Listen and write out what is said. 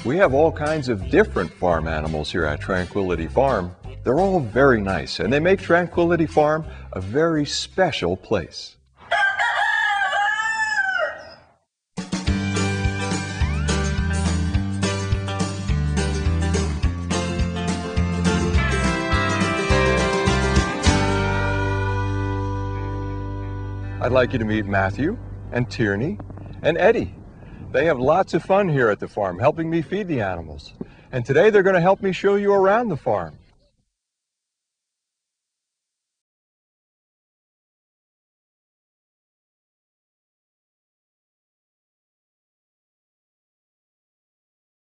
We have all kinds of different farm animals here at Tranquility Farm. They're all very nice, and they make Tranquility Farm a very special place. I'd like you to meet Matthew and Tierney and Eddie. They have lots of fun here at the farm, helping me feed the animals. And today they're going to help me show you around the farm.